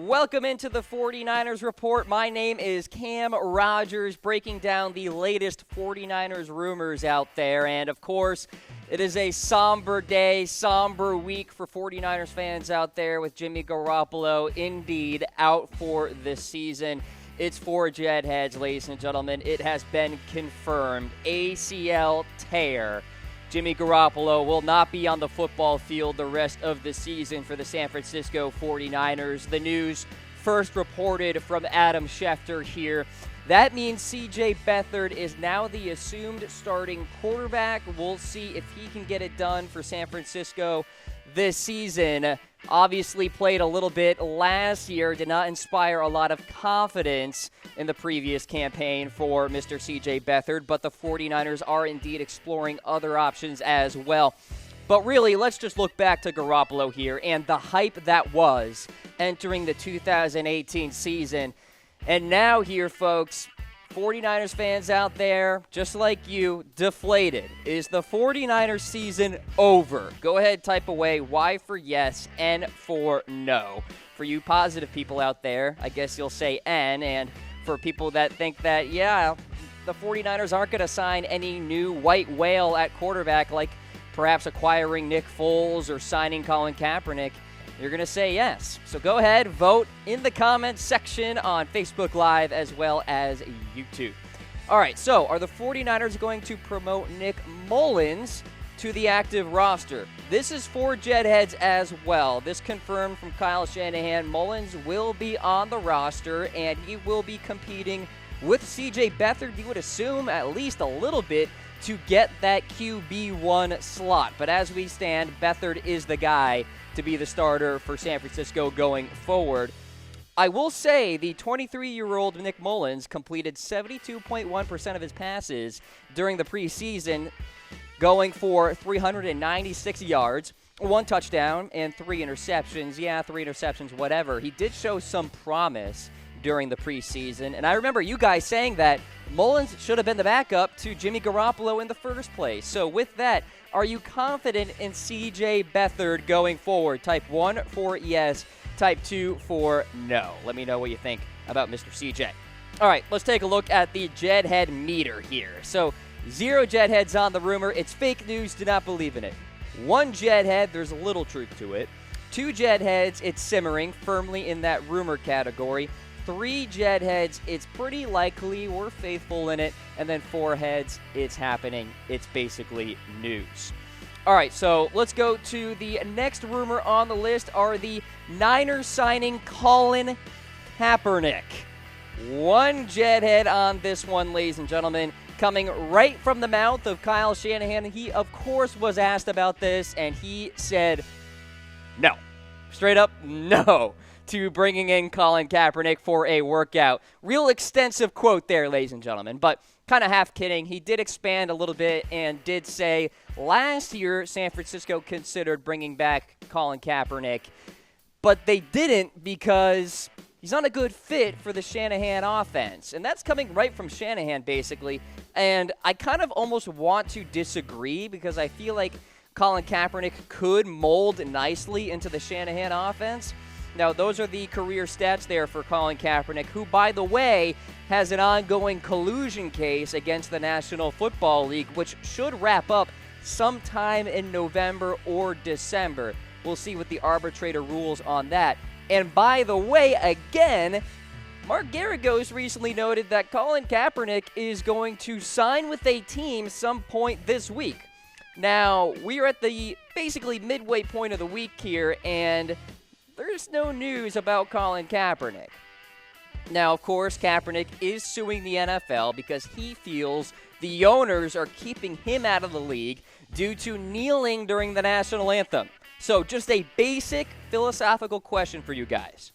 Welcome into the 49ers Report. My name is Cam Rogers, breaking down the latest 49ers rumors out there. And, of course, it is a somber day, somber week for 49ers fans out there with Jimmy Garoppolo indeed out for this season. It's for Jedheads, ladies and gentlemen. It has been confirmed. ACL tear. Jimmy Garoppolo will not be on the football field the rest of the season for the San Francisco 49ers. The news first reported from Adam Schefter here. That means C.J. Beathard is now the assumed starting quarterback. We'll see if he can get it done for San Francisco this season. Obviously played a little bit last year, did not inspire a lot of confidence in the previous campaign for Mr. C.J. Beathard, but the 49ers are indeed exploring other options as well. But really, let's just look back to Garoppolo here and the hype that was entering the 2018 season. And now here, folks, 49ers fans out there, just like you, deflated. Is the 49ers season over? Go ahead, type away Y for yes, N for no. For you positive people out there, I guess you'll say N. And for people that think that, yeah, the 49ers aren't going to sign any new white whale at quarterback, like perhaps acquiring Nick Foles or signing Colin Kaepernick, you're going to say yes. So go ahead, vote in the comments section on Facebook Live as well as YouTube. All right, so are the 49ers going to promote Nick Mullens to the active roster? This is for Jedheads as well. This confirmed from Kyle Shanahan. Mullens will be on the roster, and he will be competing with C.J. Beathard, you would assume, at least a little bit, to get that QB1 slot. But as we stand, Beathard is the guy to be the starter for San Francisco going forward. I will say the 23-year-old Nick Mullens completed 72.1% of his passes during the preseason, going for 396 yards, 1 touchdown, and 3 interceptions. Yeah, 3 interceptions, whatever. He did show some promise during the preseason, and I remember you guys saying that Mullens should have been the backup to Jimmy Garoppolo in the first place. So with that, are you confident in C.J. Beathard going forward? Type 1 for yes, type 2 for no. Let me know what you think about Mr. C.J. All right, let's take a look at the Jedhead meter here. So 0 Jedheads on the rumor. It's fake news. Do not believe in it. 1 Jedhead, there's a little truth to it. 2 Jedheads, it's simmering firmly in that rumor category. 3 Jedheads, it's pretty likely, we're faithful in it. And then 4 heads, it's happening. It's basically news. All right, so let's go to the next rumor on the list are the Niners signing Colin Kaepernick. 1 Jedhead on this one, ladies and gentlemen, coming right from the mouth of Kyle Shanahan. He, of course, was asked about this, and he said no. Straight up, no to bringing in Colin Kaepernick for a workout. Real extensive quote there, ladies and gentlemen, but kind of half kidding. He did expand a little bit and did say last year San Francisco considered bringing back Colin Kaepernick, but they didn't because he's not a good fit for the Shanahan offense. And that's coming right from Shanahan, basically. And I kind of almost want to disagree because I feel like Colin Kaepernick could mold nicely into the Shanahan offense. Now, those are the career stats there for Colin Kaepernick, who, by the way, has an ongoing collusion case against the National Football League, which should wrap up sometime in November or December. We'll see what the arbitrator rules on that. And by the way, again, Mark Garagos recently noted that Colin Kaepernick is going to sign with a team some point this week. Now, we are at the basically midway point of the week here, and there's no news about Colin Kaepernick. Now, of course, Kaepernick is suing the NFL because he feels the owners are keeping him out of the league due to kneeling during the national anthem. So just a basic philosophical question for you guys.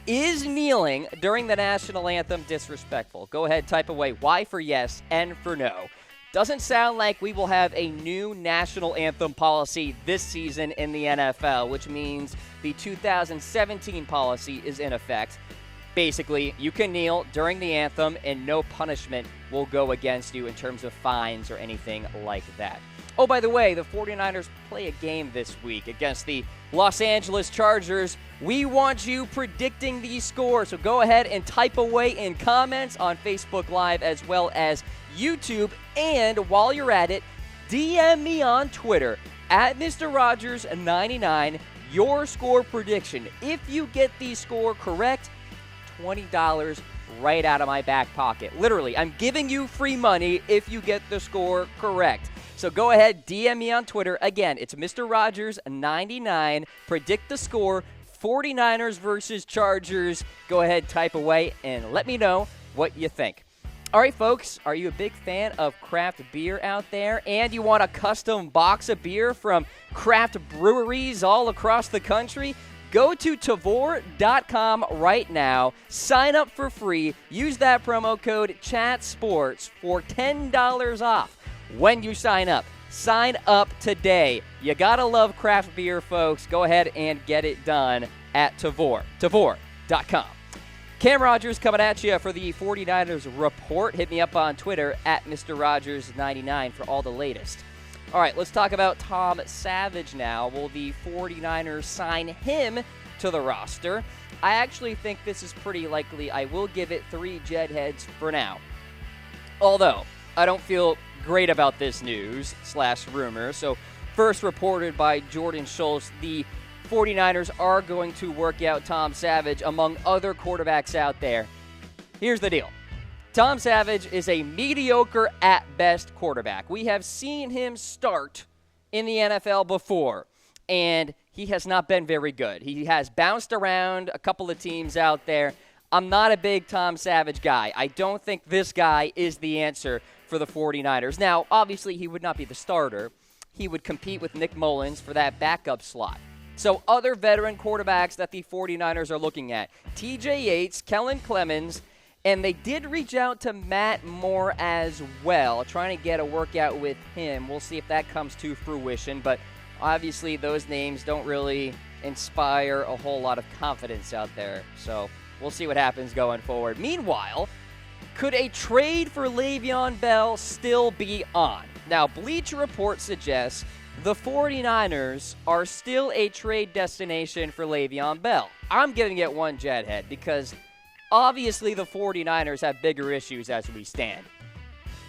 Is kneeling during the national anthem disrespectful? Go ahead, type away Y for yes, N for no. Doesn't sound like we will have a new national anthem policy this season in the NFL, which means the 2017 policy is in effect. Basically, you can kneel during the anthem and no punishment will go against you in terms of fines or anything like that. Oh, by the way, the 49ers play a game this week against the Los Angeles Chargers. We want you predicting the score, so go ahead and type away in comments on Facebook Live as well as YouTube. And while you're at it, DM me on Twitter at Mr. Rogers99 your score prediction. If you get the score correct, $20 right out of my back pocket. Literally, I'm giving you free money if you get the score correct. So go ahead, DM me on Twitter. Again, it's Mr. Rogers99. Predict the score, 49ers versus Chargers. Go ahead, type away, and let me know what you think. All right, folks, are you a big fan of craft beer out there and you want a custom box of beer from craft breweries all across the country? Go to Tavour.com right now, sign up for free, use that promo code CHATSPORTS for $10 off when you sign up. Sign up today. You gotta love craft beer, folks. Go ahead and get it done at Tavour. Tavour.com. Cam Rogers coming at you for the 49ers report. Hit me up on Twitter at Mr. Rogers99 for all the latest. All right, let's talk about Tom Savage now. Will the 49ers sign him to the roster? I actually think this is pretty likely. I will give it 3 jet heads for now. Although, I don't feel great about this news / rumor. So, first reported by Jordan Schultz, the 49ers are going to work out Tom Savage among other quarterbacks out there. Here's the deal. Tom Savage is a mediocre at best quarterback. We have seen him start in the NFL before, and he has not been very good. He has bounced around a couple of teams out there. I'm not a big Tom Savage guy. I don't think this guy is the answer for the 49ers. Now, obviously, he would not be the starter. He would compete with Nick Mullens for that backup slot. So other veteran quarterbacks that the 49ers are looking at, TJ Yates, Kellen Clemens, and they did reach out to Matt Moore as well, trying to get a workout with him. We'll see if that comes to fruition, but obviously those names don't really inspire a whole lot of confidence out there. So we'll see what happens going forward. Meanwhile, could a trade for Le'Veon Bell still be on? Now, Bleacher Report suggests the 49ers are still a trade destination for Le'Veon Bell. I'm giving it 1 jet head because obviously the 49ers have bigger issues as we stand.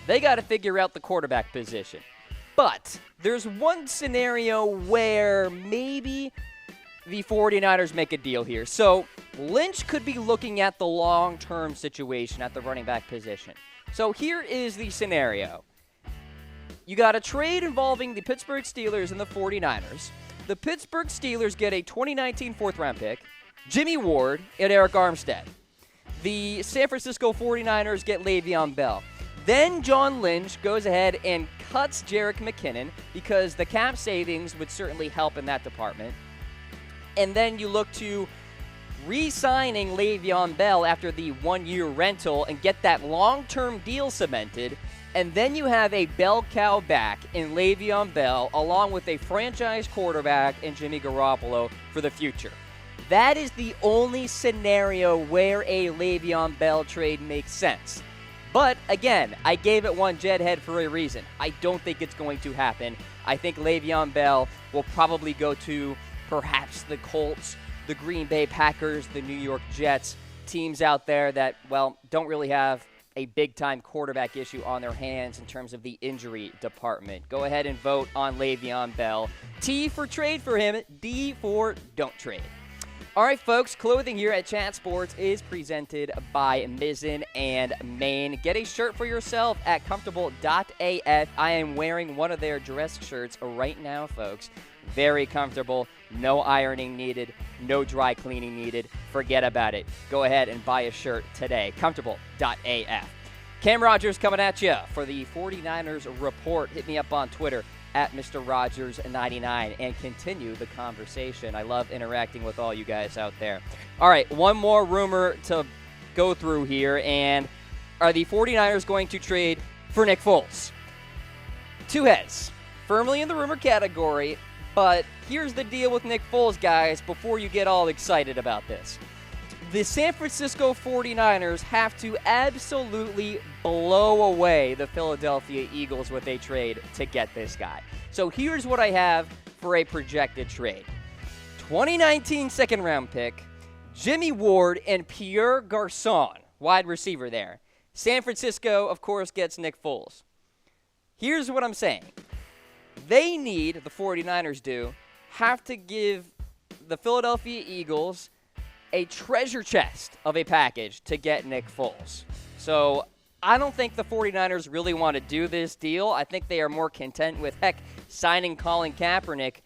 They got to figure out the quarterback position. But there's one scenario where maybe the 49ers make a deal here. So Lynch could be looking at the long-term situation at the running back position. So here is the scenario. You got a trade involving the Pittsburgh Steelers and the 49ers. The Pittsburgh Steelers get a 2019 4th-round pick, Jimmy Ward, and Eric Armstead. The San Francisco 49ers get Le'Veon Bell. Then John Lynch goes ahead and cuts Jerick McKinnon because the cap savings would certainly help in that department. And then you look to re-signing Le'Veon Bell after the 1-year rental and get that long-term deal cemented. And then you have a bell cow back in Le'Veon Bell along with a franchise quarterback in Jimmy Garoppolo for the future. That is the only scenario where a Le'Veon Bell trade makes sense. But, again, I gave it 1 jet head for a reason. I don't think it's going to happen. I think Le'Veon Bell will probably go to perhaps the Colts, the Green Bay Packers, the New York Jets, teams out there that, well, don't really have a big-time quarterback issue on their hands in terms of the injury department. Go ahead and vote on Le'Veon Bell. T for trade for him, D for don't trade. All right, folks, clothing here at Chat Sports is presented by Mizzen and Main. Get a shirt for yourself at comfortable.af. I am wearing one of their dress shirts right now, folks. Very comfortable, no ironing needed, no dry cleaning needed. Forget about it. Go ahead and buy a shirt today. Comfortable.af. Cam Rogers coming at you for the 49ers report. Hit me up on Twitter at Mr. Rogers99 and continue the conversation. I love interacting with all you guys out there. All right, one more rumor to go through here, and are the 49ers going to trade for Nick Foles? 2 heads. Firmly in the rumor category, but here's the deal with Nick Foles, guys, before you get all excited about this. The San Francisco 49ers have to absolutely blow away the Philadelphia Eagles with a trade to get this guy. So here's what I have for a projected trade. 2019 second-round pick, Jimmy Ward and Pierre Garçon, wide receiver there. San Francisco, of course, gets Nick Foles. Here's what I'm saying. They need, the 49ers have to give the Philadelphia Eagles a treasure chest of a package to get Nick Foles. So I don't think the 49ers really want to do this deal. I think they are more content with, signing Colin Kaepernick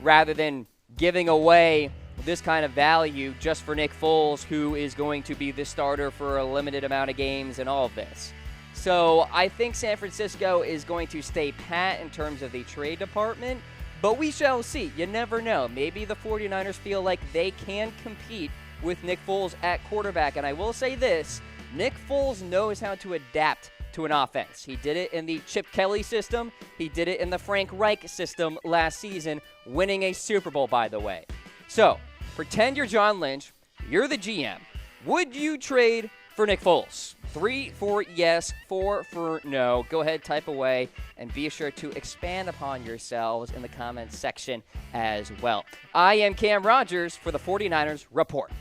rather than giving away this kind of value just for Nick Foles, who is going to be the starter for a limited amount of games and all of this. So I think San Francisco is going to stay pat in terms of the trade department, but we shall see. You never know. Maybe the 49ers feel like they can compete with Nick Foles at quarterback. And I will say this, Nick Foles knows how to adapt to an offense. He did it in the Chip Kelly system. He did it in the Frank Reich system last season, winning a Super Bowl, by the way. So, pretend you're John Lynch. You're the GM. Would you trade for Nick Foles? 3 for yes, 4 for no. Go ahead, type away, and be sure to expand upon yourselves in the comments section as well. I am Cam Rogers for the 49ers Report.